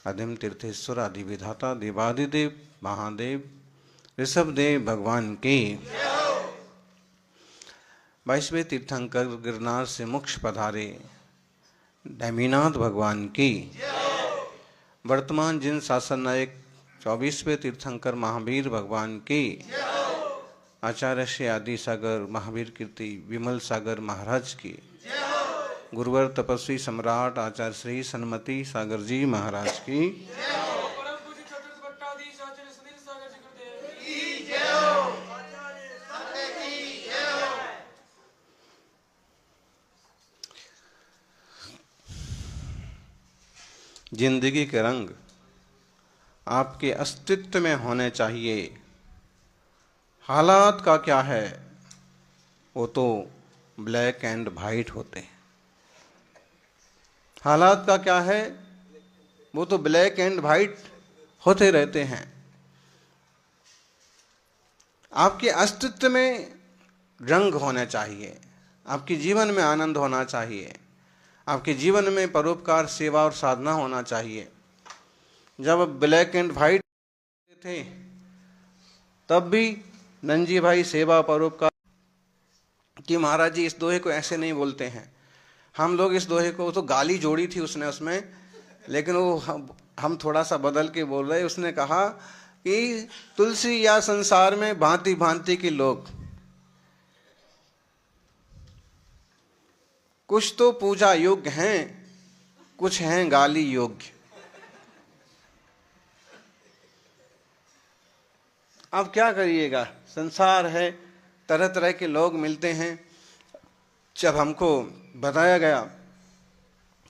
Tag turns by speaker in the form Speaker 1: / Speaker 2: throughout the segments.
Speaker 1: आदिम तीर्थेश्वर आदि विधाता देवादिदेव महादेव ऋषभदेव भगवान की। 22वें तीर्थंकर गिरनार से मोक्ष पधारे डैमीनाथ भगवान की। वर्तमान जिन शासन नायक 24वें तीर्थंकर महावीर भगवान की। आचार्य श्री आदि सागर महावीर कीर्ति विमल सागर महाराज की। गुरुवर तपस्वी सम्राट आचार्य श्री सन्मति सागर जी महाराज की। जिंदगी के रंग आपके अस्तित्व में होने चाहिए। हालात का क्या है, वो तो ब्लैक एंड वाइट होते हैं। हालात का क्या है, वो तो ब्लैक एंड वाइट होते रहते हैं। आपके अस्तित्व में रंग होना चाहिए, आपके जीवन में आनंद होना चाहिए, आपके जीवन में परोपकार सेवा और साधना होना चाहिए। जब ब्लैक एंड वाइट थे तब भी नंजी भाई सेवा परोपकार कि महाराज जी इस दोहे को ऐसे नहीं बोलते हैं। हम लोग इस दोहे को, तो गाली जोड़ी थी उसने उसमें, लेकिन वो हम थोड़ा सा बदल के बोल रहे। उसने कहा कि तुलसी या संसार में भांति भांति के लोग, कुछ तो पूजा योग्य हैं, कुछ हैं गाली योग्य। अब क्या करिएगा, संसार है, तरह तरह के लोग मिलते हैं। जब हमको बताया गया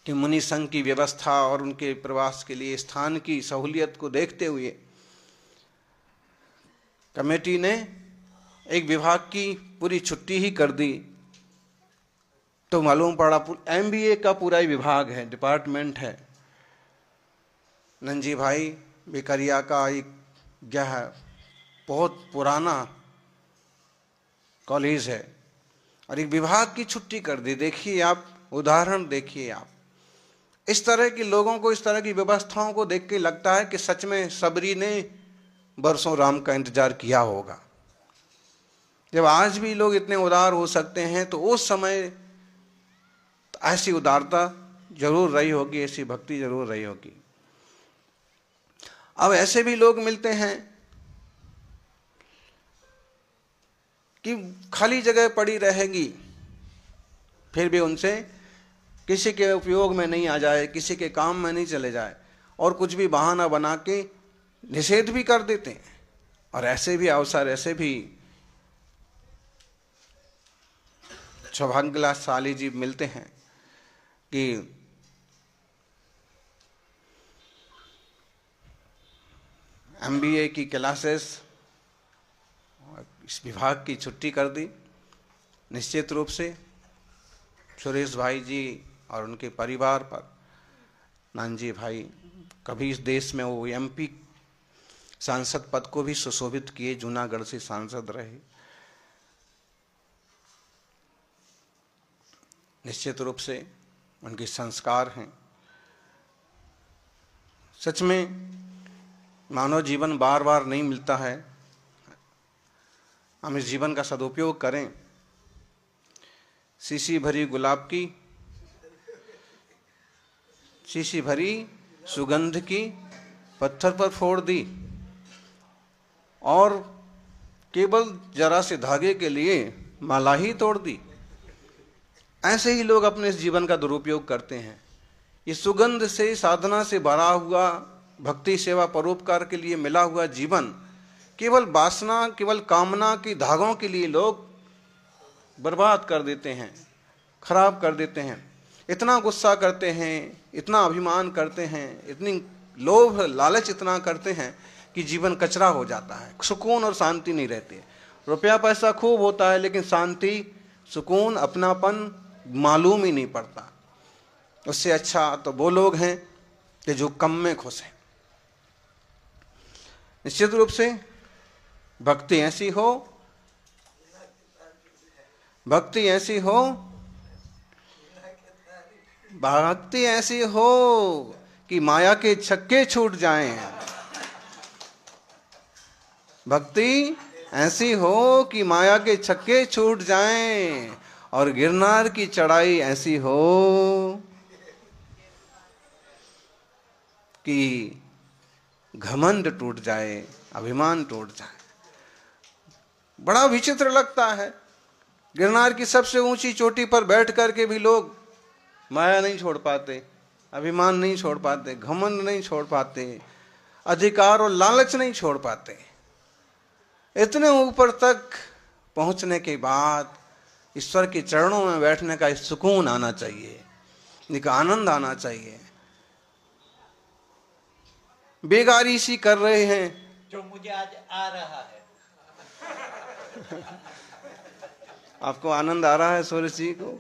Speaker 1: कि मुनि संघ की व्यवस्था और उनके प्रवास के लिए स्थान की सहूलियत को देखते हुए कमेटी ने एक विभाग की पूरी छुट्टी ही कर दी, तो मालूम पड़ा MBA का पूरा ही विभाग है, डिपार्टमेंट है। नंजी भाई बेकरिया का एक यह बहुत पुराना कॉलेज है और एक विभाग की छुट्टी कर दी। देखिए आप, उदाहरण देखिए आप। इस तरह के लोगों को, इस तरह की व्यवस्थाओं को देख के लगता है कि सच में सबरी ने बरसों राम का इंतजार किया होगा। जब आज भी लोग इतने उदार हो सकते हैं तो उस समय ऐसी उदारता जरूर रही होगी, ऐसी भक्ति जरूर रही होगी। अब ऐसे भी लोग मिलते हैं कि खाली जगह पड़ी रहेगी, फिर भी उनसे किसी के उपयोग में नहीं आ जाए, किसी के काम में नहीं चले जाए, और कुछ भी बहाना बना के निषेध भी कर देते हैं। और ऐसे भी अवसर, ऐसे भी सौभाग्यशाली जी मिलते हैं कि MBA की क्लासेस, इस विभाग की छुट्टी कर दी। निश्चित रूप से सुरेश भाई जी और उनके परिवार पर नानजी भाई कभी इस देश में वो MP सांसद पद को भी सुशोभित किए, जूनागढ़ से सांसद रहे। निश्चित रूप से उनके संस्कार हैं। सच में मानव जीवन बार बार नहीं मिलता है, हम इस जीवन का सदुपयोग करें। शीशी भरी गुलाब की, शीशी भरी सुगंध की पत्थर पर फोड़ दी और केवल जरा से धागे के लिए माला ही तोड़ दी। ऐसे ही लोग अपने इस जीवन का दुरुपयोग करते हैं। ये सुगंध से, साधना से भरा हुआ, भक्ति सेवा परोपकार के लिए मिला हुआ जीवन केवल वासना, केवल कामना की धागों के लिए लोग बर्बाद कर देते हैं, खराब कर देते हैं। इतना गुस्सा करते हैं, इतना अभिमान करते हैं, इतनी लोभ लालच इतना करते हैं कि जीवन कचरा हो जाता है। सुकून और शांति नहीं रहती है। रुपया पैसा खूब होता है लेकिन शांति, सुकून, अपनापन मालूम ही नहीं पड़ता। उससे अच्छा तो वो लोग हैं कि जो कम में खुश हैं। निश्चित रूप से भक्ति ऐसी हो, भक्ति ऐसी हो, भक्ति ऐसी हो कि माया के छक्के छूट जाएं, भक्ति ऐसी हो कि माया के छक्के छूट जाएं, और गिरनार की चढ़ाई ऐसी हो कि घमंड टूट जाए, अभिमान टूट जाए। बड़ा विचित्र लगता है, गिरनार की सबसे ऊंची चोटी पर बैठ करके भी लोग माया नहीं छोड़ पाते, अभिमान नहीं छोड़ पाते, घमंड नहीं छोड़ पाते, अधिकार और लालच नहीं छोड़ पाते। इतने ऊपर तक पहुंचने के बाद ईश्वर के चरणों में बैठने का सुकून आना चाहिए, एक आनंद आना चाहिए। बेगारी सी कर रहे हैं
Speaker 2: जो मुझे आज आ रहा है।
Speaker 1: आपको आनंद आ रहा है सूरज जी को?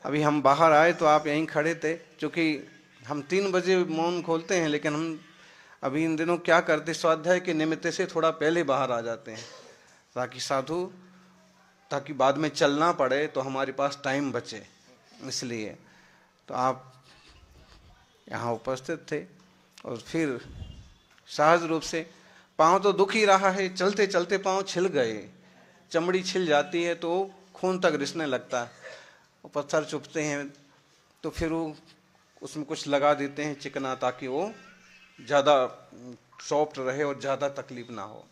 Speaker 1: अभी हम बाहर आए तो आप यहीं खड़े थे, क्योंकि हम 3 बजे मौन खोलते हैं, लेकिन हम अभी इन दिनों क्या करते, स्वाध्याय के निमित्त से थोड़ा पहले बाहर आ जाते हैं, ताकि साधु, ताकि बाद में चलना पड़े तो हमारे पास टाइम बचे, इसलिए। तो आप यहाँ उपस्थित थे, और फिर सहज रूप से पाँव तो दुख ही रहा है, चलते चलते पाँव छिल गए, चमड़ी छिल जाती है तो खून तक रिसने लगता है, पत्थर चुभते हैं तो फिर वो उसमें कुछ लगा देते हैं चिकना, ताकि वो ज़्यादा सॉफ्ट रहे और ज़्यादा तकलीफ ना हो।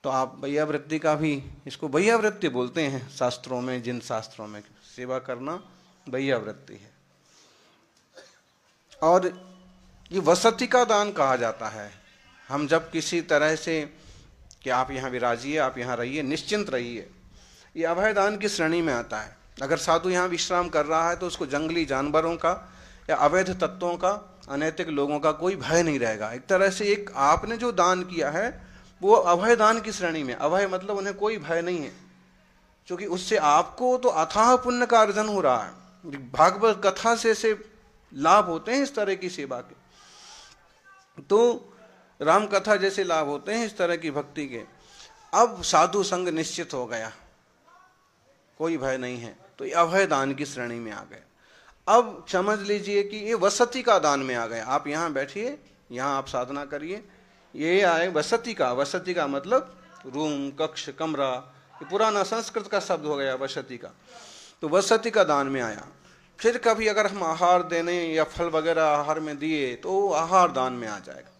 Speaker 1: तो आप भैयावृत्ति का भी, इसको भैयावृत्ति बोलते हैं शास्त्रों में, जिन शास्त्रों में सेवा करना भैयावृत्ति है। और ये वसति का दान कहा जाता है। हम जब किसी तरह से कि आप यहाँ विराजिए, आप यहाँ रहिए, निश्चिंत रहिए, ये अभय दान की श्रेणी में आता है। अगर साधु यहाँ विश्राम कर रहा है तो उसको जंगली जानवरों का या अवैध तत्वों का, अनैतिक लोगों का कोई भय नहीं रहेगा। एक तरह से एक आपने जो दान किया है वो अभय दान की श्रेणी में। अभय मतलब उन्हें कोई भय नहीं है, क्योंकि उससे आपको तो अथाह पुण्य का अर्जन हो रहा है। भागवत कथा से ऐसे लाभ होते हैं इस तरह की सेवा के, तो राम कथा जैसे लाभ होते हैं इस तरह की भक्ति के। अब साधु संग निश्चित हो गया, कोई भय नहीं है, तो ये अभय दान की श्रेणी में आ गए। अब समझ लीजिए कि ये वसति का दान में आ गए। आप यहाँ बैठिए, यहाँ आप साधना करिए, ये आए वसति का। वसति का मतलब रूम, कक्ष, कमरा, ये पुराना संस्कृत का शब्द हो गया वसति का। तो वसति का दान में आया। फिर कभी अगर हम आहार देने या फल वगैरह आहार में दिए तो आहार दान में आ जाएगा।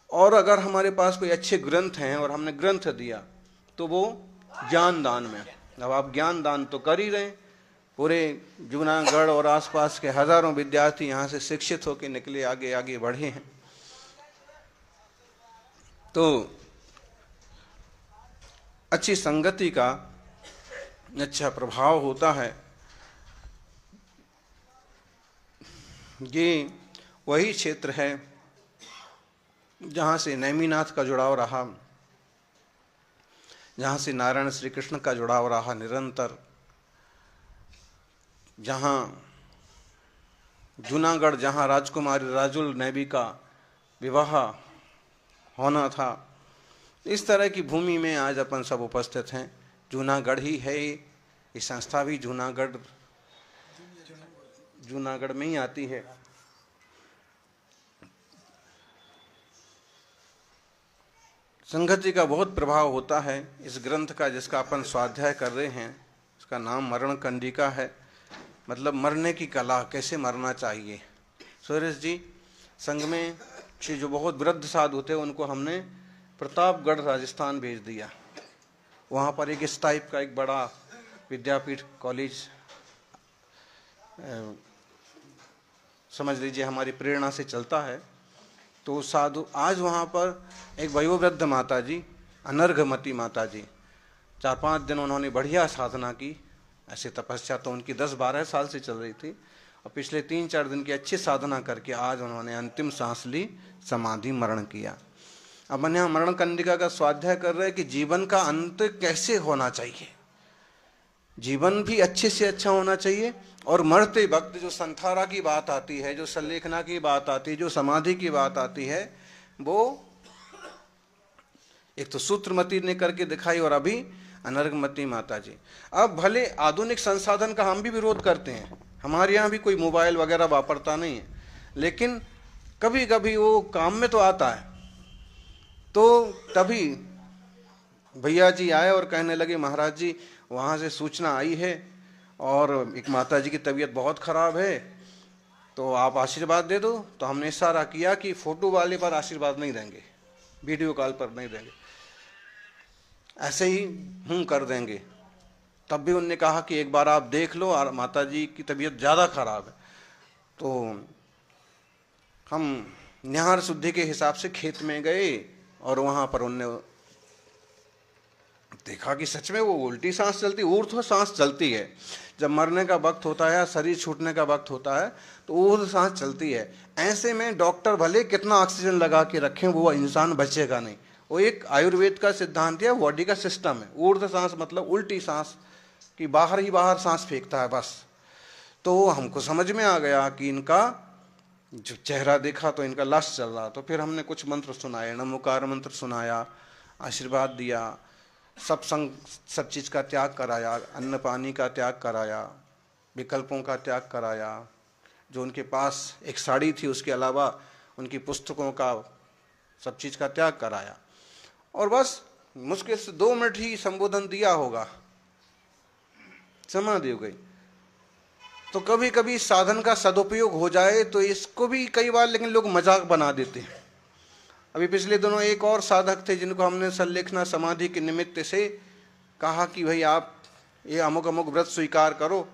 Speaker 1: और अगर हमारे पास कोई अच्छे ग्रंथ हैं और हमने ग्रंथ दिया तो वो ज्ञान दान में। अब आप ज्ञान दान तो कर ही रहे हैं, पूरे जूनागढ़ और आसपास के हजारों विद्यार्थी यहाँ से शिक्षित होकर निकले, आगे आगे बढ़े हैं। तो अच्छी संगति का अच्छा प्रभाव होता है। ये वही क्षेत्र है जहाँ से नेमिनाथ का जुड़ाव रहा, जहाँ से नारायण श्री कृष्ण का जुड़ाव रहा निरंतर, जहाँ जूनागढ़, जहाँ राजकुमारी राजुल नेबी का विवाह होना था, इस तरह की भूमि में आज अपन सब उपस्थित हैं। जूनागढ़ ही है, ये संस्था भी जूनागढ़ में ही आती है। संगति का बहुत प्रभाव होता है इस ग्रंथ का, जिसका अपन स्वाध्याय कर रहे हैं। इसका नाम मरण कंडिका है, मतलब मरने की कला, कैसे मरना चाहिए। सुरेश जी संघ में जो बहुत वृद्ध साधु थे उनको हमने प्रतापगढ़ राजस्थान भेज दिया। वहाँ पर एक इस टाइप का एक बड़ा विद्यापीठ कॉलेज, समझ लीजिए हमारी प्रेरणा से चलता है। तो साधु आज वहाँ पर एक वयोवृद्ध माता जी, अनर्घमती माता जी, 4-5 दिन उन्होंने बढ़िया साधना की। ऐसे तपस्या तो उनकी 10-12 साल से चल रही थी, और पिछले 3-4 दिन की अच्छी साधना करके आज उन्होंने अंतिम सांस ली, समाधि मरण किया। अब हम यहाँ मरण कंडिका का स्वाध्याय कर रहे हैं कि जीवन का अंत कैसे होना चाहिए, जीवन भी अच्छे से अच्छा होना चाहिए। और मरते वक्त जो संथारा की बात आती है, जो संलेखना की बात आती है, जो समाधि की बात आती है, वो एक तो सूत्रमती ने करके दिखाई और अभी अनर्घमती माता जी। अब भले आधुनिक संसाधन का हम भी विरोध करते हैं, हमारे यहाँ भी कोई मोबाइल वगैरह वापरता नहीं है, लेकिन कभी कभी वो काम में तो आता है। तो तभी भैया जी आए और कहने लगे, महाराज जी वहाँ से सूचना आई है और एक माता जी की तबीयत बहुत ख़राब है, तो आप आशीर्वाद दे दो। तो हमने इशारा किया कि फ़ोटो वाले पर आशीर्वाद नहीं देंगे, वीडियो कॉल पर नहीं देंगे, ऐसे ही कर देंगे। तब भी उनने कहा कि एक बार आप देख लो, और माता जी की तबीयत ज़्यादा ख़राब है। तो हम निहार शुद्धि के हिसाब से खेत में गए और वहाँ पर उनने देखा कि सच में वो उल्टी सांस चलती, ऊर्ध्व सांस चलती है। जब मरने का वक्त होता है, शरीर छूटने का वक्त होता है, तो ऊर्ध्व सांस चलती है। ऐसे में डॉक्टर भले कितना ऑक्सीजन लगा के रखें, वो इंसान बचेगा नहीं। वो एक आयुर्वेद का सिद्धांत है, बॉडी का सिस्टम है। ऊर्ध्व सांस मतलब उल्टी सांस कि बाहर ही बाहर सांस फेंकता है बस। तो हमको समझ में आ गया कि इनका जो चेहरा देखा तो इनका लाश चल रहा। तो फिर हमने कुछ मंत्र सुनाए, नमोकार मंत्र सुनाया, आशीर्वाद दिया, सब संग सब चीज़ का त्याग कराया, अन्न पानी का त्याग कराया, विकल्पों का त्याग कराया। जो उनके पास एक साड़ी थी उसके अलावा उनकी पुस्तकों का सब चीज़ का त्याग कराया। और बस मुश्किल से 2 मिनट ही संबोधन दिया होगा, समाधि हो गई। तो कभी कभी साधन का सदुपयोग हो जाए तो इसको भी कई बार लेकिन लोग मजाक बना देते हैं। अभी पिछले दिनों एक और साधक थे जिनको हमने संलेखना समाधि के निमित्त से कहा कि भाई आप ये अमुक अमुक व्रत स्वीकार करो,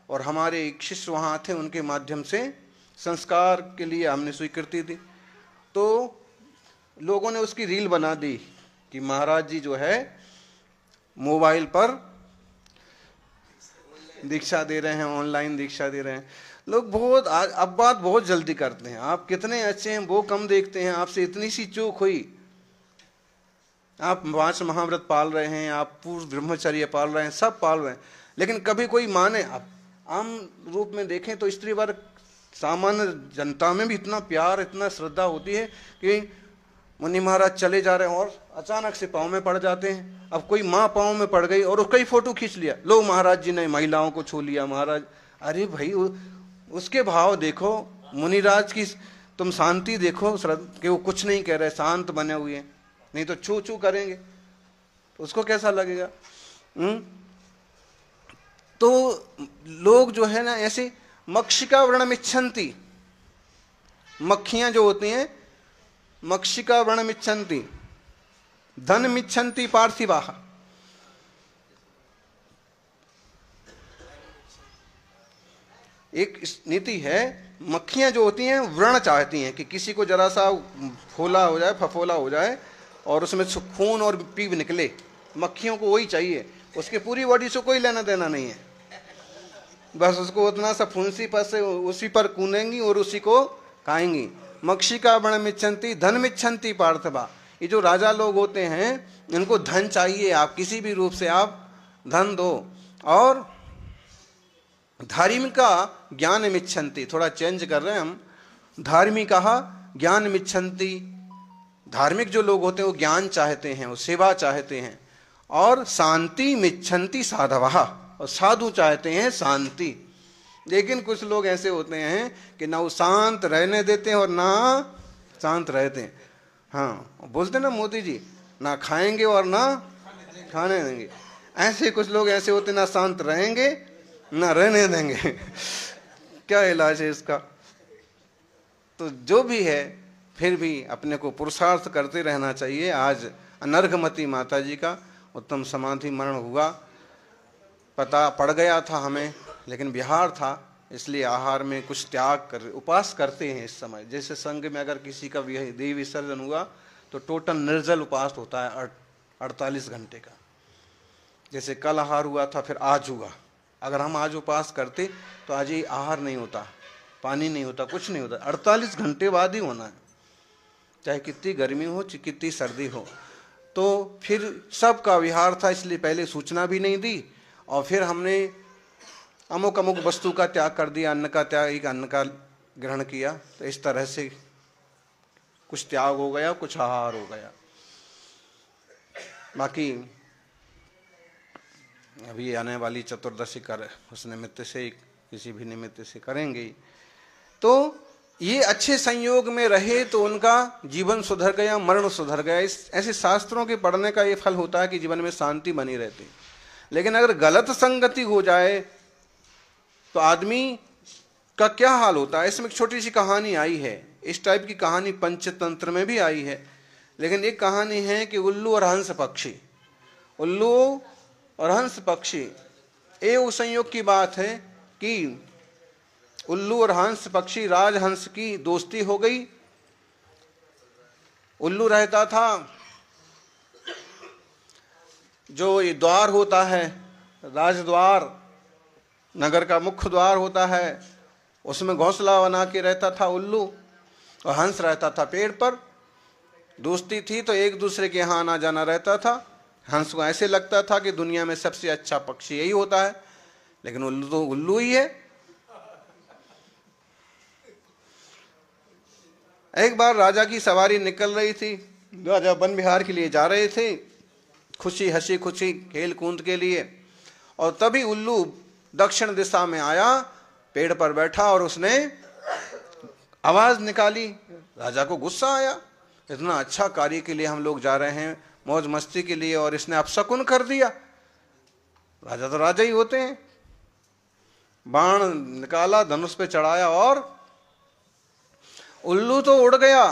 Speaker 1: और हमारे एक शिष्य वहाँ थे, उनके माध्यम से संस्कार के लिए हमने स्वीकृति दी। तो लोगों ने उसकी रील बना दी कि महाराज जी जो है मोबाइल पर दीक्षा दे रहे हैं, ऑनलाइन दीक्षा दे रहे हैं। लोग बहुत अब बात बहुत जल्दी करते हैं, आप कितने अच्छे हैं वो कम देखते हैं, आपसे इतनी सी चूक हुई, आप 5 महाव्रत पाल रहे हैं, आप पूर्ण ब्रह्मचर्य पाल रहे हैं, सब पाल रहे हैं, लेकिन कभी कोई माने। आप आम रूप में देखें तो स्त्री वर्ग सामान्य जनता में भी इतना प्यार, इतना श्रद्धा होती है कि मुनि महाराज चले जा रहे हैं और अचानक से पाँव में पड़ जाते हैं। अब कोई माँ पाँव में पड़ गई और उसका ही फोटो खींच लिया, लो महाराज जी ने महिलाओं को छू लिया महाराज। अरे भाई उसके भाव देखो, मुनिराज की तुम शांति देखो कि वो कुछ नहीं कह रहे, शांत बने हुए हैं, नहीं तो छू छू करेंगे तो उसको कैसा लगेगा। तो लोग जो है ना ऐसे मक्षिका व्रणम इच्छन्ति, मक्खियां जो होती हैं मक्षिका व्रणम इच्छन्ति, धन इच्छन्ति पार्थिवाः। एक नीति है, मक्खियां जो होती हैं व्रण चाहती हैं कि किसी को जरा सा फोला हो जाए, फफोला हो जाए और उसमें खून और पीप निकले, मक्खियों को वही चाहिए, उसके पूरी बॉडी से कोई लेना देना नहीं है, बस उसको उतना सा फुंसी पर से उसी पर कूदेंगी और उसी को खाएंगी। मक्षिका व्रणम इच्छन्ति धन इच्छन्ति पार्थिवा। ये जो राजा लोग होते हैं इनको धन चाहिए, आप किसी भी रूप से आप धन दो। और धार्मिका ज्ञान मिच्छन्ति, थोड़ा चेंज कर रहे हैं हम, धार्मिका ज्ञान मिच्छन्ति। धार्मिक जो लोग होते हैं वो ज्ञान चाहते हैं, वो सेवा चाहते हैं। और शांति मिच्छन्ति साधवः, और साधु चाहते हैं शांति। लेकिन कुछ लोग ऐसे होते हैं कि ना वो शांत रहने देते हैं और ना शांत रहते हैं। हाँ, बोलते ना मोदी जी, ना खाएंगे और ना खाने देंगे। ऐसे कुछ लोग ऐसे होते हैं, ना शांत रहेंगे ना रहने देंगे। क्या इलाज है इसका। तो जो भी है फिर भी अपने को पुरुषार्थ करते रहना चाहिए। आज अनर्घमती माता जी का उत्तम समाधि मरण हुआ, पता पड़ गया था हमें, लेकिन बिहार था इसलिए आहार में कुछ त्याग कर उपास करते हैं इस समय। जैसे संघ में अगर किसी का देह विसर्जन हुआ तो टोटल निर्जल उपास होता है 48 घंटे का। जैसे कल आहार हुआ था, फिर आज हुआ। अगर हम आज उपास करते तो आज ही आहार नहीं होता, पानी नहीं होता, कुछ नहीं होता। 48 घंटे बाद ही होना है, चाहे कितनी गर्मी हो चाहे कितनी सर्दी हो। तो फिर सबका विहार था, इसलिए पहले सूचना भी नहीं दी। और फिर हमने अमुक अमुक वस्तु का त्याग कर दिया, अन्न का त्याग, एक अन्न का ग्रहण किया। तो इस तरह से कुछ त्याग हो गया, कुछ आहार हो गया। बाकी अभी आने वाली चतुर्दशी कर उस निमित्त से किसी भी निमित्त से करेंगे। तो ये अच्छे संयोग में रहे तो उनका जीवन सुधर गया, मरण सुधर गया। इस ऐसे शास्त्रों के पढ़ने का ये फल होता है कि जीवन में शांति बनी रहती। लेकिन अगर गलत संगति हो जाए तो आदमी का क्या हाल होता है। इसमें एक छोटी सी कहानी आई है, इस टाइप की कहानी पंचतंत्र में भी आई है। लेकिन एक कहानी है कि उल्लू और हंस पक्षी, उल्लू और हंस पक्षी, ये उस संयोग की बात है कि उल्लू और हंस पक्षी, राजहंस की दोस्ती हो गई। उल्लू रहता था, जो ये द्वार होता है, राजद्वार, नगर का मुख्य द्वार होता है, उसमें घोंसला बना के रहता था उल्लू, और हंस रहता था पेड़ पर। दोस्ती थी तो एक दूसरे के यहाँ आना जाना रहता था। हंस को ऐसे लगता था कि दुनिया में सबसे अच्छा पक्षी यही होता है, लेकिन उल्लू तो उल्लू ही है। एक बार राजा की सवारी निकल रही थी, राजा वन विहार के लिए जा रहे थे, खुशी हंसी खुशी खेल कूद के लिए, और तभी उल्लू दक्षिण दिशा में आया, पेड़ पर बैठा और उसने आवाज निकाली। राजा को गुस्सा आया, इतना अच्छा कार्य के लिए हम लोग जा रहे हैं, मौज मस्ती के लिए, और इसने अपशकुन कर दिया। राजा तो राजा ही होते हैं। बाण निकाला, धनुष पे चढ़ाया और उल्लू तो उड़ गया,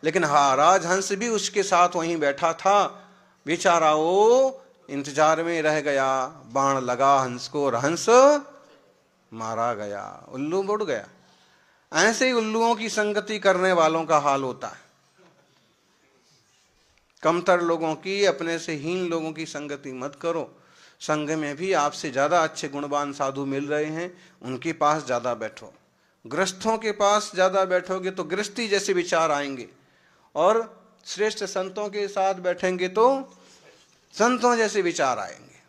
Speaker 1: लेकिन हाँ, राजहंस भी उसके साथ वहीं बैठा था। बेचारा वो इंतजार में रह गया, बाण लगा हंस को और हंस मारा गया, उल्लू उड़ गया। ऐसे ही उल्लुओं की संगति करने वालों का हाल होता है। कमतर लोगों की, अपने से हीन लोगों की संगति मत करो। संघ में भी आपसे ज्यादा अच्छे गुणवान साधु मिल रहे हैं, उनके पास ज्यादा बैठो। गृहस्थों के पास ज्यादा बैठोगे तो गृहस्थी जैसे विचार आएंगे, और श्रेष्ठ संतों के साथ बैठेंगे तो संतों जैसे विचार आएंगे।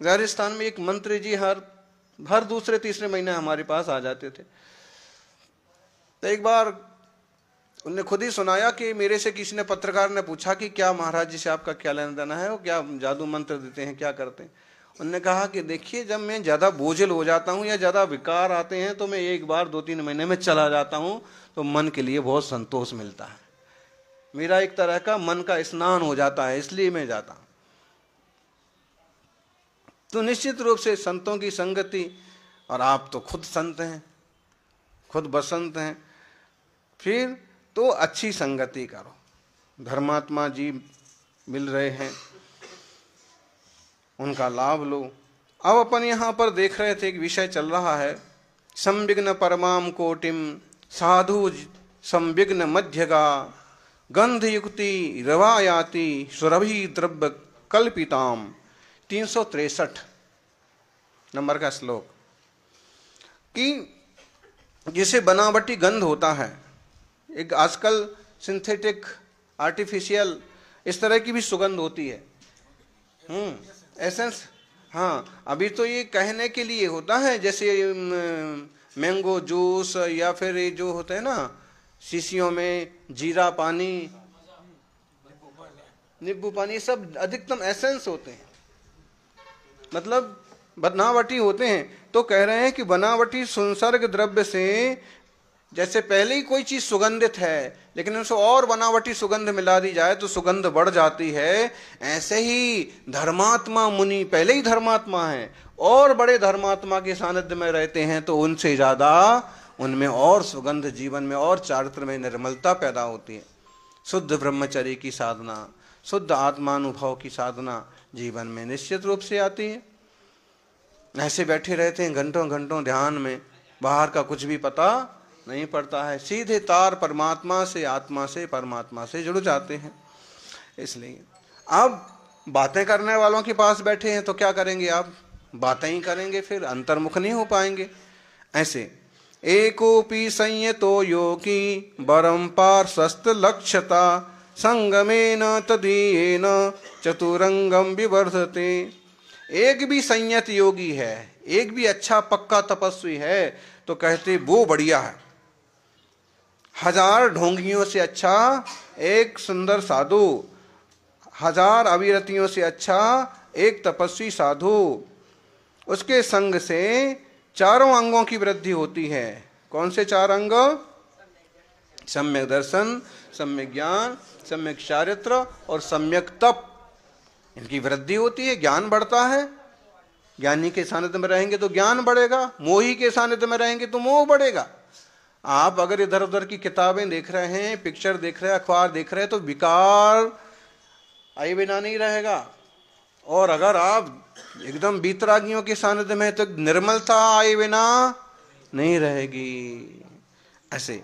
Speaker 1: राजस्थान में एक मंत्री जी हर दूसरे तीसरे महीने हमारे पास आ जाते थे। तो एक बार उनने खुद ही सुनाया कि मेरे से किसी ने, पत्रकार ने पूछा कि क्या महाराज जी से आपका क्या लेना देना है, वो क्या जादू मंत्र देते हैं, क्या करते हैं। उन्होंने कहा कि देखिए, जब मैं ज़्यादा बोझिल हो जाता हूँ या ज़्यादा विकार आते हैं तो मैं एक बार 2-3 महीने में चला जाता हूँ, तो मन के लिए बहुत संतोष मिलता है। मेरा एक तरह का मन का स्नान हो जाता है, इसलिए मैं जाता हूँ। तो निश्चित रूप से संतों की संगति, और आप तो खुद संत हैं, खुद बसंत हैं, फिर तो अच्छी संगति करो। धर्मात्मा जी मिल रहे हैं, उनका लाभ लो। अब अपन यहाँ पर देख रहे थे, एक विषय चल रहा है, संविघ्न परमाम कोटिम साधु संविघ्न मध्यगा गंध युक्ति रवायाति सुरभि द्रव्य कल्पिताम। 363 नंबर का श्लोक, कि जिसे बनावटी गंध होता है, एक आजकल सिंथेटिक, आर्टिफिशियल, इस तरह की भी सुगंध होती है, एसेंस। हाँ, अभी तो ये कहने के लिए होता है, जैसे मैंगो जूस, या फिर ये जो होता है ना शीशियों में, जीरा पानी, नींबू पानी, सब अधिकतम एसेंस होते हैं, मतलब बनावटी होते हैं। तो कह रहे हैं कि बनावटी संसर्ग द्रव्य से, जैसे पहले ही कोई चीज सुगंधित है लेकिन उसे और बनावटी सुगंध मिला दी जाए तो सुगंध बढ़ जाती है, ऐसे ही धर्मात्मा मुनि पहले ही धर्मात्मा हैं और बड़े धर्मात्मा के सानिध्य में रहते हैं तो उनसे ज्यादा उनमें और सुगंध, जीवन में और चारित्र में निर्मलता पैदा होती है। शुद्ध ब्रह्मचर्य की साधना, शुद्ध आत्मानुभव की साधना जीवन में निश्चित रूप से आती है। ऐसे बैठे रहते हैं घंटों घंटों ध्यान में, बाहर का कुछ भी पता नहीं पड़ता है, सीधे तार परमात्मा से, आत्मा से, परमात्मा से जुड़ जाते हैं। इसलिए अब बातें करने वालों के पास बैठे हैं तो क्या करेंगे, आप बातें ही करेंगे, फिर अंतर्मुख नहीं हो पाएंगे। ऐसे एकोपि संयतो योगी वरम पार्श्वस्थ लक्ष्यता संगमेन तदीयेन चतुरंगम विवर्धते। एक भी संयत योगी है, एक भी अच्छा पक्का तपस्वी है तो कहते वो बढ़िया है। 1000 ढोंगियों से अच्छा एक सुंदर साधु, 1000 अविरतियों से अच्छा एक तपस्वी साधु। उसके संग से चारों अंगों की वृद्धि होती है। कौन से 4 अंग? सम्यक दर्शन, सम्यक ज्ञान, सम्यक चारित्र और सम्यक तप। इनकी वृद्धि होती है, ज्ञान बढ़ता है। ज्ञानी के सानिध्य में रहेंगे तो ज्ञान बढ़ेगा, मोही के सानिध्य में रहेंगे तो मोह बढ़ेगा। आप अगर इधर उधर की किताबें देख रहे हैं, पिक्चर देख रहे हैं, अखबार देख रहे हैं, तो विकार आए बिना नहीं रहेगा। और अगर आप एकदम बीतरागियों के सानिध्य में तो निर्मलता आए बिना नहीं रहेगी। ऐसे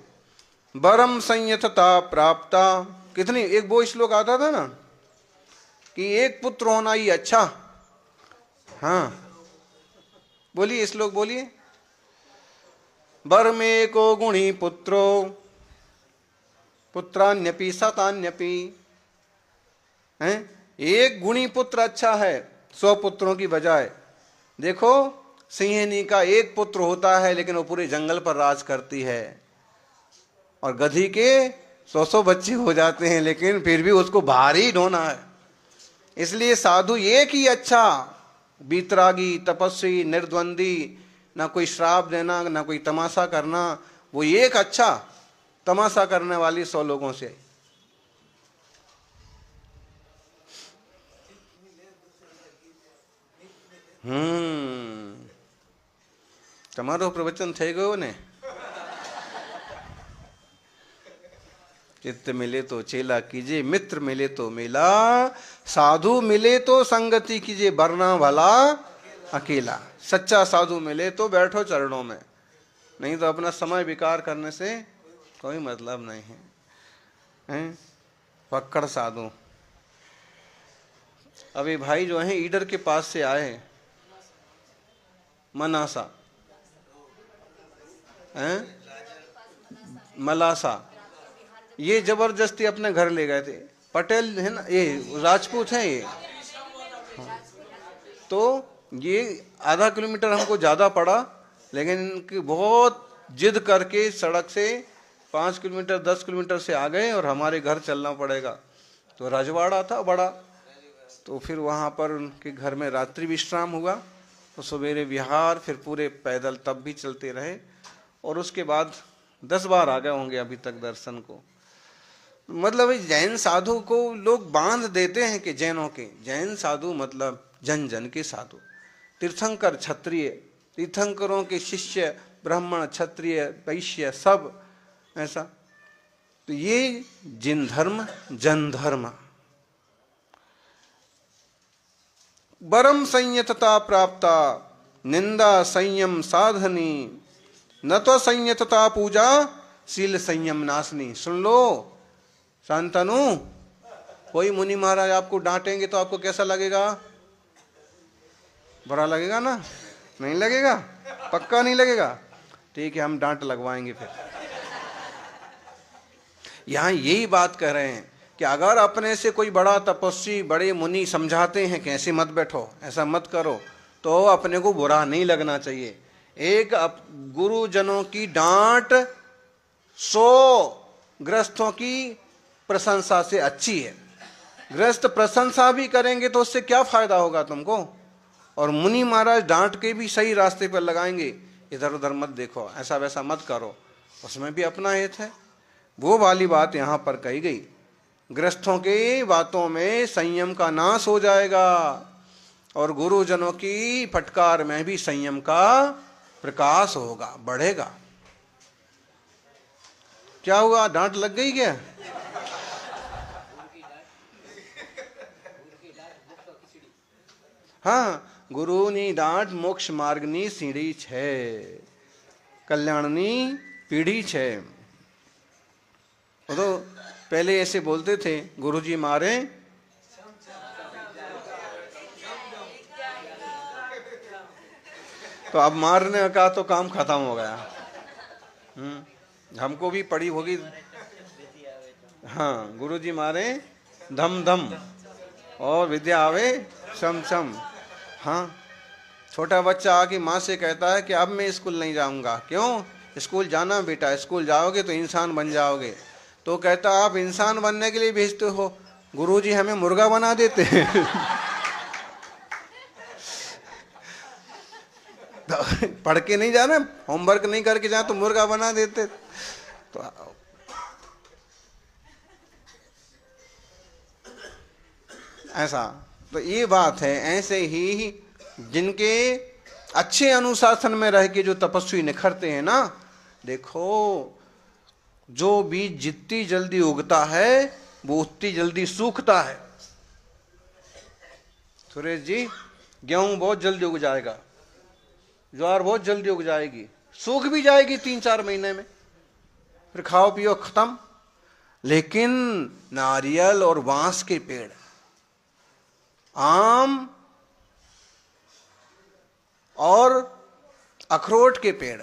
Speaker 1: बरम संयतता प्राप्ता। कितनी एक वो श्लोक आता था ना कि एक पुत्र होना ही अच्छा। हाँ बोलिए, श्लोक बोलिए। बरमे को गुणी पुत्रो पुत्रान्यपि सतान्यपि। हैं, एक गुणी पुत्र अच्छा है 100 पुत्रों की बजाय। देखो सिंहनी का एक पुत्र होता है लेकिन वो पूरे जंगल पर राज करती है, और गधी के 100 बच्चे हो जाते हैं लेकिन फिर भी उसको भारी ढोना है। इसलिए साधु एक ही अच्छा, बीतरागी, तपस्वी, निर्द्वंदी, ना कोई श्राप देना, ना कोई तमाशा करना, वो एक अच्छा तमाशा करने वाली 100 लोगों से। તમારો પ્રવચન થઈ ગયો ને? चित्त मिले तो चेला कीजिए, मित्र मिले तो मेला, साधु मिले तो संगति कीजिए, वरना भला अकेला। सच्चा साधु मिले तो बैठो चरणों में, नहीं तो अपना समय विकार करने से कोई मतलब नहीं है, हैं? पक्कड़ साधु। अभी भाई जो है ईडर के पास से आए, मनासा, हैं? मलासा, ये जबरदस्ती अपने घर ले गए थे। पटेल है ना, ये राजपूत हैं ये। तो ये आधा किलोमीटर हमको ज़्यादा पड़ा, लेकिन इनकी बहुत जिद करके सड़क से 5 किलोमीटर 10 किलोमीटर से आ गए और हमारे घर चलना पड़ेगा। तो रजवाड़ा था बड़ा, तो फिर वहाँ पर उनके घर में रात्रि विश्राम हुआ, तो सवेरे विहार, फिर पूरे पैदल तब भी चलते रहे, और उसके बाद 10 बार आ गए होंगे अभी तक दर्शन को। मतलब जैन साधु को लोग बांध देते हैं कि जैनों के, जैन साधु मतलब जन जन के साधु, तीर्थंकर क्षत्रिय, तीर्थंकरों के शिष्य ब्राह्मण क्षत्रिय वैश्य सब ऐसा। तो ये जिन धर्म जन धर्म। बरम संयतता प्राप्ता निंदा संयम साधनी, न तो संयतता पूजा शील संयम नाशनी। सुन लो शांतनु, कोई मुनि महाराज आपको डांटेंगे तो आपको कैसा लगेगा? बुरा लगेगा ना? नहीं लगेगा? पक्का नहीं लगेगा? ठीक है, हम डांट लगवाएंगे फिर। यहां यही बात कह रहे हैं कि अगर अपने से कोई बड़ा तपस्वी, बड़े मुनि समझाते हैं कि ऐसे मत बैठो, ऐसा मत करो, तो अपने को बुरा नहीं लगना चाहिए। एक गुरुजनों की डांट 100 गृहस्थों की प्रशंसा से अच्छी है। गृहस्थ प्रशंसा भी करेंगे तो उससे क्या फायदा होगा तुमको, और मुनि महाराज डांट के भी सही रास्ते पर लगाएंगे, इधर उधर मत देखो, ऐसा वैसा मत करो, उसमें भी अपना हित है। वो वाली बात यहाँ पर कही गई। गृहस्थों के बातों में संयम का नाश हो जाएगा, और गुरुजनों की फटकार में भी संयम का प्रकाश होगा, बढ़ेगा। क्या हुआ, डांट लग गई क्या? हाँ, गुरुनी डांट मोक्ष मार्गनी सीढ़ी छे, कल्याणनी पीढ़ी छे। वो तो पहले ऐसे बोलते थे, गुरुजी मारे तो अब मारने का तो काम खत्म हो गया। हमको भी पड़ी होगी। हाँ, गुरुजी मारे धम धम और विद्या आवे शम शम। हाँ, छोटा बच्चा आके माँ से कहता है कि अब मैं स्कूल नहीं जाऊंगा। क्यों? स्कूल जाना बेटा, स्कूल जाओगे तो इंसान बन जाओगे। तो कहता आप इंसान बनने के लिए भेजते हो, गुरुजी हमें मुर्गा बना देते हैं। तो पढ़ के नहीं जाना, होमवर्क नहीं करके जाए तो मुर्गा बना देते। तो ऐसा, तो ये बात है। ऐसे ही जिनके अच्छे अनुशासन में रह के जो तपस्वी निखरते हैं ना, देखो जो बीज जितनी जल्दी उगता है वो उतनी जल्दी सूखता है। सुरेश जी, गेहूं बहुत जल्दी उग जाएगा, ज्वार बहुत जल्दी उग जाएगी, सूख भी जाएगी 3-4 महीने में, फिर खाओ पियो खत्म। लेकिन नारियल और बांस के पेड़, आम और अखरोट के पेड़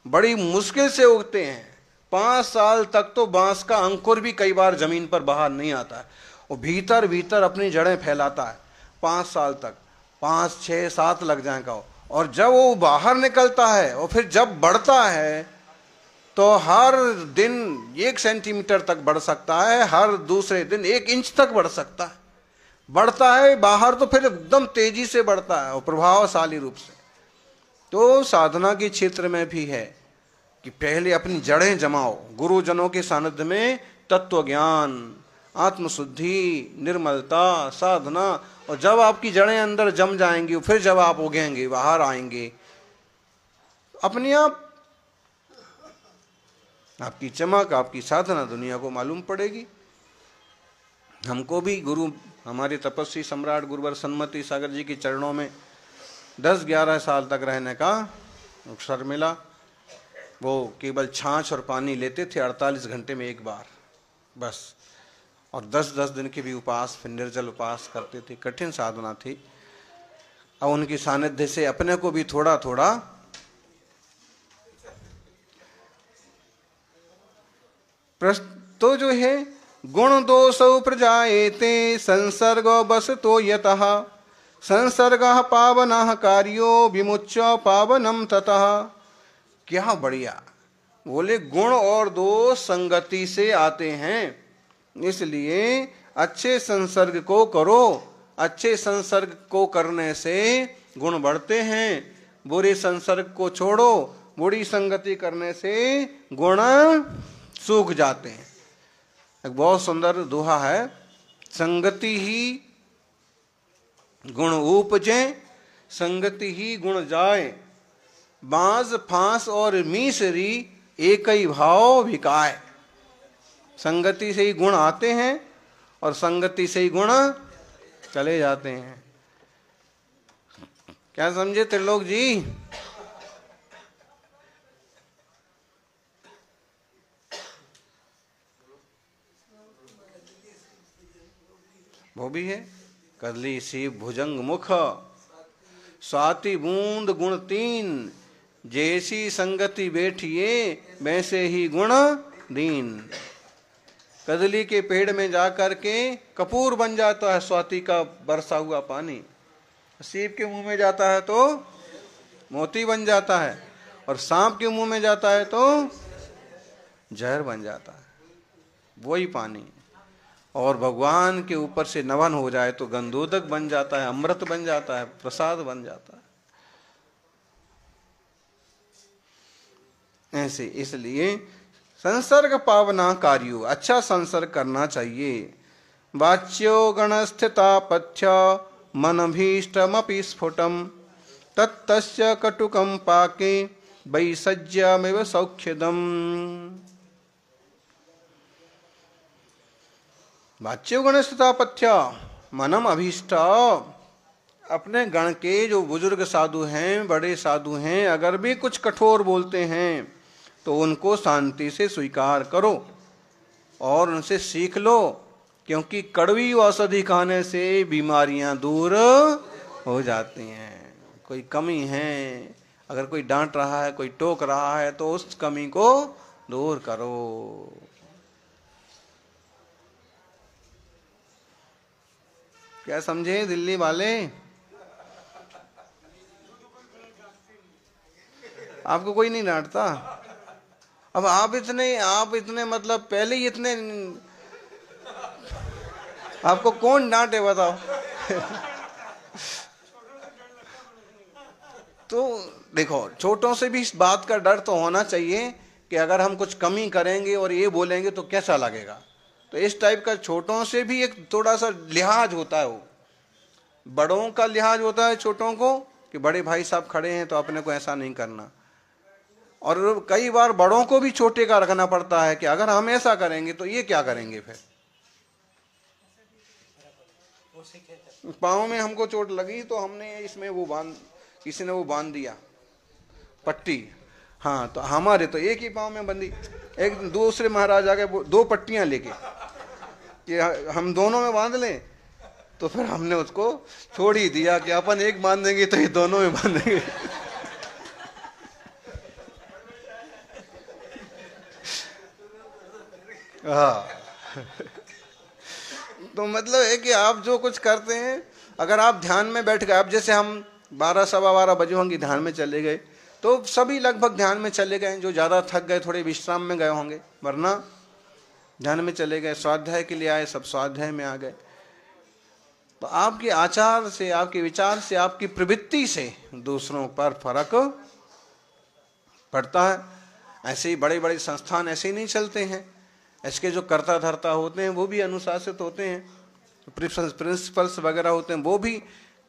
Speaker 1: बड़ी मुश्किल से उगते हैं। 5 साल तक तो बांस का अंकुर भी कई बार जमीन पर बाहर नहीं आता है, वो भीतर भीतर अपनी जड़ें फैलाता है। 5 साल तक, 5, 6, 7 लग जाएगा, और जब वो बाहर निकलता है और फिर जब बढ़ता है तो हर दिन 1 सेंटीमीटर तक बढ़ सकता है, हर दूसरे दिन 1 इंच तक बढ़ सकता है। बढ़ता है बाहर तो फिर एकदम तेजी से बढ़ता है और प्रभावशाली रूप से। तो साधना के क्षेत्र में भी है कि पहले अपनी जड़ें जमाओ गुरुजनों के सानिध्य में, तत्व ज्ञान, आत्मशुद्धि, निर्मलता, साधना, और जब आपकी जड़ें अंदर जम जाएंगी फिर जब आप उगेंगे, बाहर आएंगे, अपने आप आपकी चमक, आपकी साधना दुनिया को मालूम पड़ेगी। हमको भी गुरु, हमारे तपस्वी सम्राट गुरुवर सन्मति सागर जी के चरणों में 10-11 साल तक रहने का अवसर मिला। वो केवल छाछ और पानी लेते थे 48 घंटे में एक बार बस, और 10-10 दिन के भी उपवास, फिर निर्जल उपवास करते थे। कठिन साधना थी। अब उनकी सानिध्य से अपने को भी थोड़ा थोड़ा तो जो है, गुण दोषौ प्रजायेते संसर्गो बसतो यतः, संसर्गः पावनः कार्यो विमुच्य पावनम ततः। क्या बढ़िया बोले, गुण और दोष संगति से आते हैं, इसलिए अच्छे संसर्ग को करो। अच्छे संसर्ग को करने से गुण बढ़ते हैं, बुरे संसर्ग को छोड़ो, बुरी संगति करने से गुण सूख जाते हैं। एक बहुत सुंदर दोहा है, संगति ही गुण उपजे, संगति ही गुण जाए, बांस फांस और मीसरी एक ही भाव भिकाए। संगति से ही गुण आते हैं और संगति से ही गुण चले जाते हैं। क्या समझे त्रिलोक जी? वो भी है, कदली सी भुजंग मुख, स्वाति बूंद गुण 3, जैसी संगति बैठिए वैसे ही गुण दीन। कदली के पेड़ में जाकर के कपूर बन जाता है स्वाति का बरसा हुआ पानी, सीप के मुंह में जाता है तो मोती बन जाता है, और सांप के मुंह में जाता है तो जहर बन जाता है, वही पानी। और भगवान के ऊपर से नवन हो जाए तो गंधोदक बन जाता है, अमृत बन जाता है, प्रसाद बन जाता है। ऐसे इसलिए संसर्ग पावना कार्यो, अच्छा संसर्ग करना चाहिए। वाच्यो गणस्थिता पथ्य मनभीष्टमपि स्फुटम, तत्तस्य कटुकं पाके वैसज्यमेव सौख्यदम। वाच्यो गणस्थिता पथ्य मनम अभीष्ट, अपने गण के जो बुजुर्ग साधु हैं, बड़े साधु हैं, अगर भी कुछ कठोर बोलते हैं तो उनको शांति से स्वीकार करो और उनसे सीख लो, क्योंकि कड़वी औषधि खाने से बीमारियां दूर हो जाती हैं। कोई कमी है, अगर कोई डांट रहा है, कोई टोक रहा है, तो उस कमी को दूर करो। क्या समझे दिल्ली वाले? आपको कोई नहीं डांटता? अब आप इतने मतलब पहले ही इतने, आपको कौन डांटे बताओ? तो देखो, छोटों से भी इस बात का डर तो होना चाहिए कि अगर हम कुछ कमी करेंगे और ये बोलेंगे तो कैसा लगेगा। तो इस टाइप का छोटों से भी एक थोड़ा सा लिहाज होता है। वो बड़ों का लिहाज होता है छोटों को कि बड़े भाई साहब खड़े हैं तो अपने को ऐसा नहीं करना। और कई बार बड़ों को भी छोटे का रखना पड़ता है कि अगर हम ऐसा करेंगे तो ये क्या करेंगे। फिर पाँव में हमको चोट लगी तो हमने इसमें वो किसी ने वो बांध दिया पट्टी। हाँ, तो हमारे तो एक ही पाँव में बंधी। एक दूसरे महाराज आ गए 2 पट्टियां लेके कि हम दोनों में बांध लें। तो फिर हमने उसको छोड़ ही दिया कि अपन एक बांधेंगे तो ये दोनों में बांधेंगे। हाँ। तो मतलब है कि आप जो कुछ करते हैं, अगर आप ध्यान में बैठ गए, अब जैसे हम 12 सवा 12 बजे होंगे ध्यान में चले गए तो सभी लगभग ध्यान में चले गए। जो ज़्यादा थक गए थोड़े विश्राम में गए होंगे, वरना ध्यान में चले गए। स्वाध्याय के लिए आए, सब स्वाध्याय में आ गए। तो आपके आचार से, आपके विचार से, आपकी प्रवृत्ति से दूसरों पर फर्क पड़ता है। ऐसे ही बड़े बड़े संस्थान ऐसे ही नहीं चलते हैं। इसके जो कर्ता धर्ता होते हैं वो भी अनुशासित होते हैं। प्रिंसिपल्स वगैरह होते हैं वो भी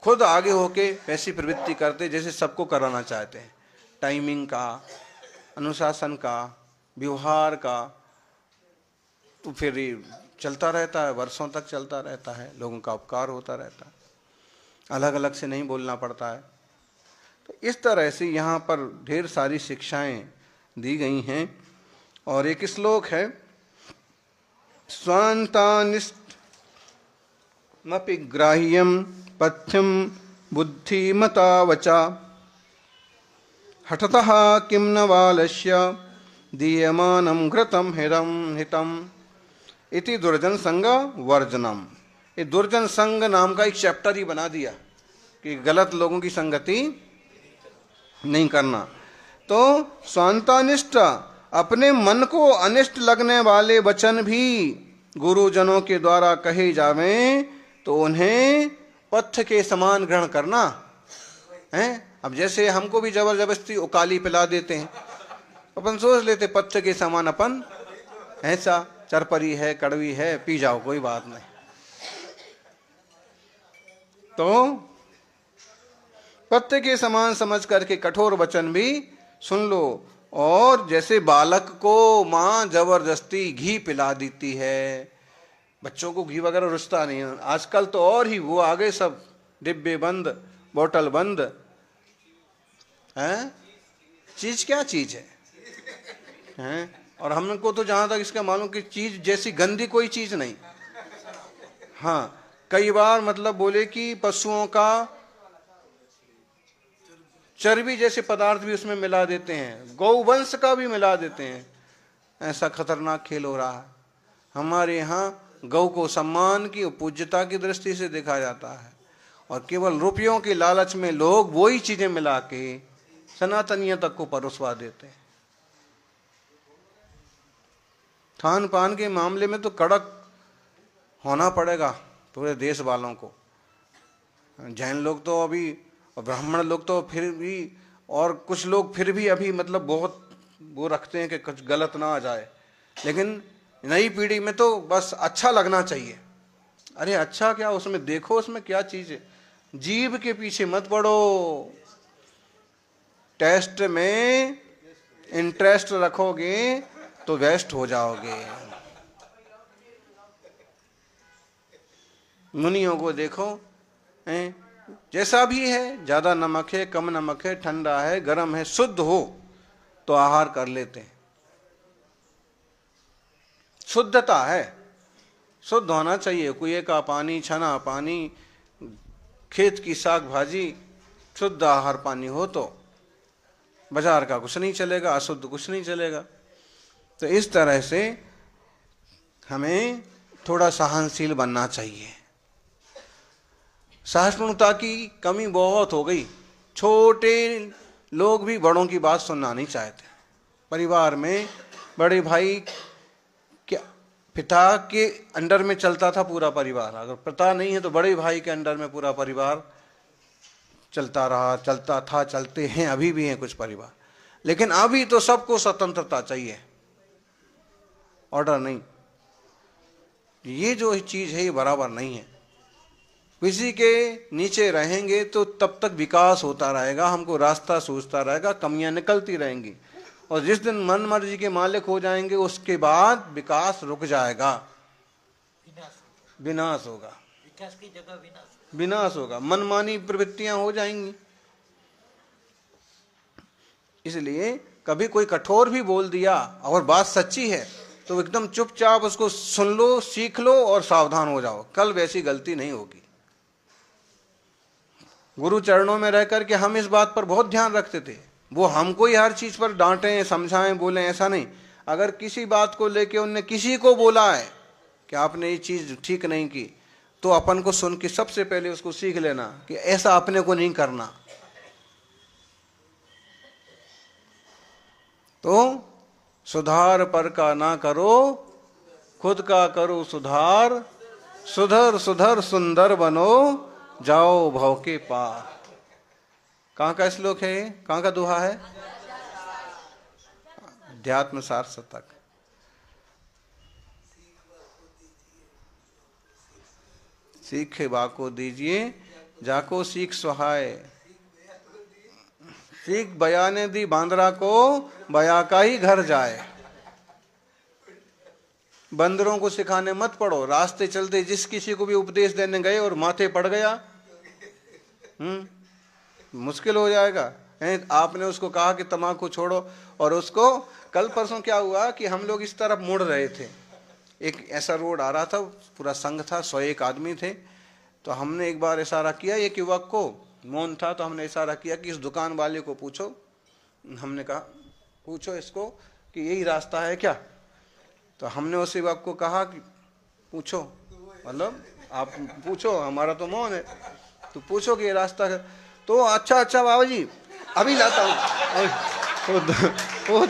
Speaker 1: खुद आगे होके वैसी प्रवृत्ति करते जैसे सबको कराना चाहते हैं। टाइमिंग का, अनुशासन का, व्यवहार का, तो फिर चलता रहता है, वर्षों तक चलता रहता है, लोगों का उपकार होता रहता है, अलग अलग से नहीं बोलना पड़ता है। तो इस तरह से यहाँ पर ढेर सारी शिक्षाएं दी गई हैं। और एक श्लोक है, स्वान्तानिष्टमपि ग्राह्यं पथ्यं बुद्धिमता वचा हठतः किं न बालस्य दीयमानं घृतं हितम् इति दुर्जन संग वर्जनम। ये दुर्जन संग नाम का एक चैप्टर ही बना दिया कि गलत लोगों की संगति नहीं करना। तो स्वांतानिष्ट, अपने मन को अनिष्ट लगने वाले वचन भी गुरुजनों के द्वारा कहे जावें तो उन्हें पथ्य के समान ग्रहण करना है। अब जैसे हमको भी जबरदस्ती उकाली पिला देते हैं, अपन सोच लेते पथ्य के समान अपन ऐसा चरपरी है, कड़वी है, पी जाओ, कोई बात नहीं। तो पत्ते के समान समझ करके कठोर वचन भी सुन लो। और जैसे बालक को माँ जबरदस्ती घी पिला देती है, बच्चों को घी वगैरह रुचता नहीं है आजकल तो, और ही वो आगे सब डिब्बे बंद, बोतल बंद है। चीज क्या चीज है? और हमको तो जहां तक इसका मालूम कि चीज जैसी गंदी कोई चीज नहीं। हाँ, कई बार मतलब बोले कि पशुओं का चर्बी जैसे पदार्थ भी उसमें मिला देते हैं, गौवंश का भी मिला देते हैं। ऐसा खतरनाक खेल हो रहा है। हमारे यहाँ गौ को सम्मान की और पूज्यता की दृष्टि से देखा जाता है, और केवल रुपयों के लालच में लोग वही चीजें मिला के सनातनियत को परोसवा देते हैं। खान पान के मामले में तो कड़क होना पड़ेगा पूरे देश वालों को। जैन लोग तो अभी, और ब्राह्मण लोग तो फिर भी, और कुछ लोग फिर भी अभी मतलब बहुत वो रखते हैं कि कुछ गलत ना आ जाए। लेकिन नई पीढ़ी में तो बस अच्छा लगना चाहिए। अरे अच्छा क्या, उसमें देखो उसमें क्या चीज है। जीभ के पीछे मत पड़ो। टेस्ट में इंटरेस्ट रखोगे तो वेस्ट हो जाओगे। मुनियों को देखो, जैसा भी है, ज्यादा नमक है, कम नमक है, ठंडा है, गर्म है, शुद्ध हो तो आहार कर लेते हैं। शुद्धता है, शुद्ध होना चाहिए। कुएं का पानी, छना पानी, खेत की साग भाजी, शुद्ध आहार पानी हो तो बाजार का कुछ नहीं चलेगा, अशुद्ध कुछ नहीं चलेगा। तो इस तरह से हमें थोड़ा सहनशील बनना चाहिए। सहिष्णुता की कमी बहुत हो गई। छोटे लोग भी बड़ों की बात सुनना नहीं चाहते। परिवार में बड़े भाई के पिता के अंडर में चलता था पूरा परिवार, अगर पिता नहीं है तो बड़े भाई के अंडर में पूरा परिवार चलता रहा, चलता था, चलते हैं, अभी भी हैं कुछ परिवार, लेकिन अभी तो सबको स्वतंत्रता चाहिए, ऑर्डर नहीं। ये जो चीज है ये बराबर नहीं है। किसी के नीचे रहेंगे तो तब तक विकास होता रहेगा, हमको रास्ता सूझता रहेगा, कमियां निकलती रहेंगी, और जिस दिन मन मर्जी के मालिक हो जाएंगे उसके बाद विकास रुक जाएगा, विनाश होगा,
Speaker 2: विकास की जगह
Speaker 1: विनाश होगा, मनमानी प्रवृत्तियां हो जाएंगी। इसलिए कभी कोई कठोर भी बोल दिया और बात सच्ची है तो एकदम चुपचाप उसको सुन लो, सीख लो और सावधान हो जाओ, कल वैसी गलती नहीं होगी। गुरु चरणों में रह करके हम इस बात पर बहुत ध्यान रखते थे, वो हमको ही हर चीज पर डांटें, समझाएं, बोलें, ऐसा नहीं। अगर किसी बात को लेके उनने किसी को बोला है कि आपने ये चीज ठीक नहीं की, तो अपन को सुन के सबसे पहले उसको सीख लेना कि ऐसा अपने को नहीं करना। तो सुधार पर का ना करो, खुद का करो सुधार, सुधर सुधर सुंदर बनो, जाओ भव के पार। कहाँ का श्लोक है, कहाँ का दोहा है? अध्यात्म सार शतक। सीख बाको दीजिए, जाको सीख सुहाए। सीख बयाने दी बांदरा को, बया का ही घर जाए। बंदरों को सिखाने मत पड़ो, रास्ते चलते जिस किसी को भी उपदेश देने गए और माथे पड़ गया, मुश्किल हो जाएगा। आपने उसको कहा कि तम्बाकू छोड़ो, और उसको कल परसों क्या हुआ कि हम लोग इस तरफ मुड़ रहे थे, एक ऐसा रोड आ रहा था, पूरा संघ था, 101 आदमी थे। तो हमने एक बार इशारा किया, एक युवक को मौन था, तो हमने इशारा किया कि इस दुकान वाले को पूछो, हमने कहा पूछो इसको कि यही रास्ता है क्या। तो हमने उस युवक को कहा कि पूछो, मतलब आप पूछो, हमारा तो मौन है, तो पूछो कि ये रास्ता है। तो अच्छा बाबा जी अभी लाता हूँ, वो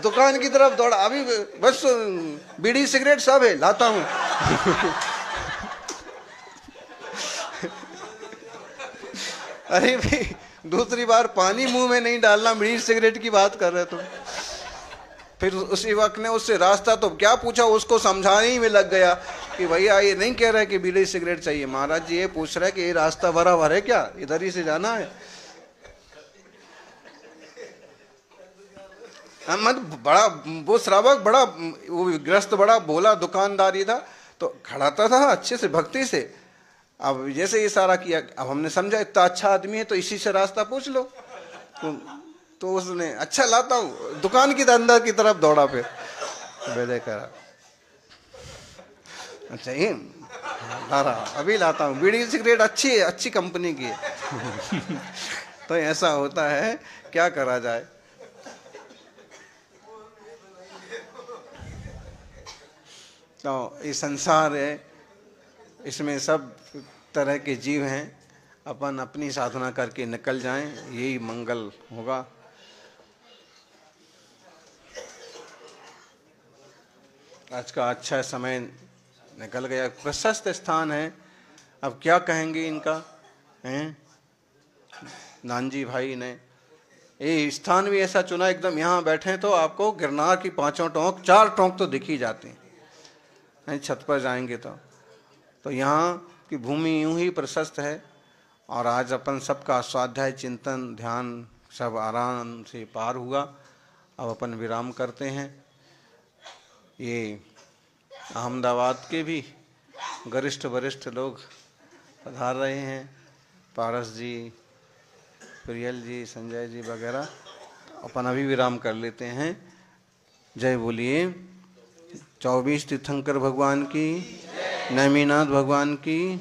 Speaker 1: दुकान की तरफ दौड़ा, अभी बस बीड़ी सिगरेट सब है, लाता हूँ। अरे भाई दूसरी बार पानी मुंह में नहीं डालना, बीड़ी सिगरेट की बात कर रहे तुम। फिर उसी वक्त ने उससे रास्ता तो क्या पूछा, उसको समझाने ही में लग गया कि भैया ये नहीं कह रहे कि बीड़ी सिगरेट चाहिए, महाराज जी ये पूछ रहे कि ये रास्ता बराबर है क्या, इधर ही से जाना है। मत बड़ा वो श्रावक बड़ा वो ग्रस्त बड़ा भोला दुकानदारी था, तो खड़ाता था अच्छे से भक्ति से। अब जैसे इशारा किया, अब हमने समझा इतना अच्छा आदमी है तो इसी से रास्ता पूछ लो। तो उसने अच्छा लाता हूँ, दुकान की अंदर की तरफ दौड़ा, फिर बेले करा अच्छा ये ला रहा, अभी लाता हूँ, बीड़ी सिगरेट अच्छी है, अच्छी कंपनी की है। तो ऐसा होता है, क्या करा जाए। तो ये संसार है, इसमें सब तरह के जीव हैं, अपन अपनी साधना करके निकल जाएं, यही मंगल होगा। आज का अच्छा समय निकल गया, प्रशस्त स्थान है, अब क्या कहेंगे इनका, हैं नानजी भाई ने ये स्थान भी ऐसा चुना, एकदम यहाँ बैठे तो आपको गिरनार की 5 टोंक 4 टोंक तो दिख ही जाते हैं, छत पर जाएंगे तो यहाँ की भूमि यूं ही प्रशस्त है। और आज अपन सबका स्वाध्याय, चिंतन, ध्यान सब आराम से पार हुआ। अब अपन विराम करते हैं। ये अहमदाबाद के भी गरिष्ठ वरिष्ठ लोग पधार रहे हैं, पारस जी, प्रियल जी, संजय जी वगैरह। अपन अभी विराम कर लेते हैं। जय बोलिए 24 तीर्थंकर भगवान की, नैमीनाथ भगवान की।